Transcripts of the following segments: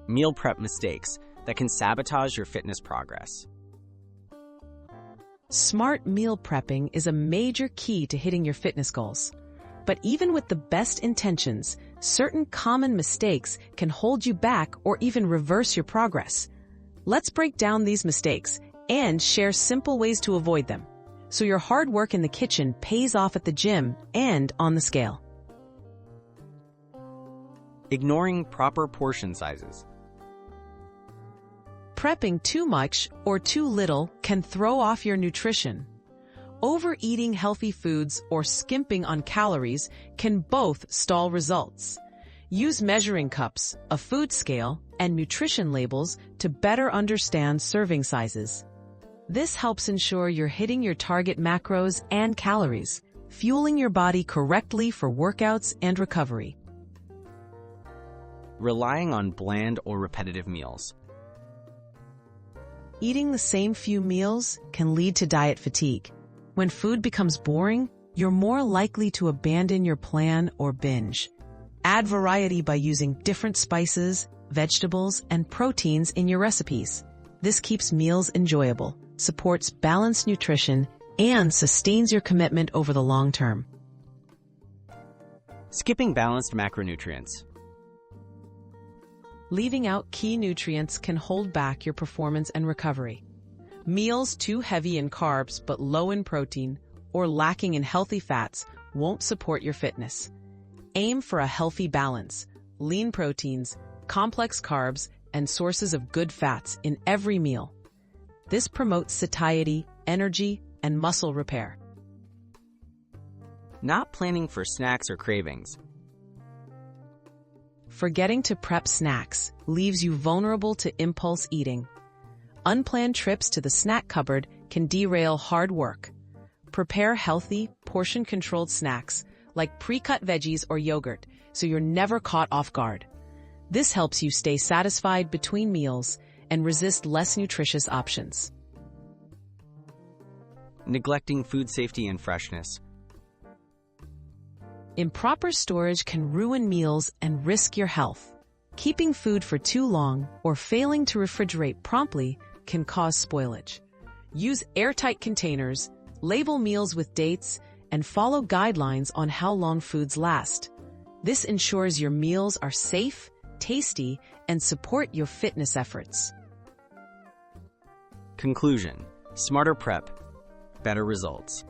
meal prep mistakes that can sabotage your fitness progress. Smart meal prepping is a major key to hitting your fitness goals. But even with the best intentions, certain common mistakes can hold you back or even reverse your progress. Let's break down these mistakes and share simple ways to avoid them, so your hard work in the kitchen pays off at the gym and on the scale. Ignoring proper portion sizes. Prepping too much or too little can throw off your nutrition. Overeating healthy foods or skimping on calories can both stall results. Use measuring cups, a food scale, and nutrition labels to better understand serving sizes. This helps ensure you're hitting your target macros and calories, fueling your body correctly for workouts and recovery. Relying on bland or repetitive meals. Eating the same few meals can lead to diet fatigue. When food becomes boring, you're more likely to abandon your plan or binge. Add variety by using different spices, vegetables, and proteins in your recipes. This keeps meals enjoyable, supports balanced nutrition, and sustains your commitment over the long term. Skipping balanced macronutrients. Leaving out key nutrients can hold back your performance and recovery. Meals too heavy in carbs but low in protein or lacking in healthy fats won't support your fitness. Aim for a healthy balance, lean proteins, complex carbs, and sources of good fats in every meal. This promotes satiety, energy, and muscle repair. Not planning for snacks or cravings. Forgetting to prep snacks leaves you vulnerable to impulse eating. Unplanned trips to the snack cupboard can derail hard work. Prepare healthy, portion-controlled snacks like pre-cut veggies or yogurt so you're never caught off guard. This helps you stay satisfied between meals and resist less nutritious options. Neglecting food safety and freshness. Improper storage can ruin meals and risk your health. Keeping food for too long or failing to refrigerate promptly can cause spoilage. Use airtight containers, label meals with dates, and follow guidelines on how long foods last. This ensures your meals are safe, tasty, and support your fitness efforts. Conclusion: smarter prep, better results.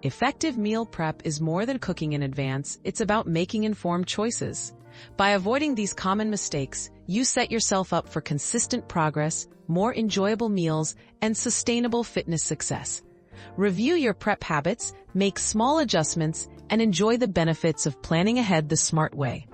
Effective meal prep is more than cooking in advance, it's about making informed choices. By avoiding these common mistakes, you set yourself up for consistent progress, more enjoyable meals, and sustainable fitness success. Review your prep habits, make small adjustments, and enjoy the benefits of planning ahead the smart way.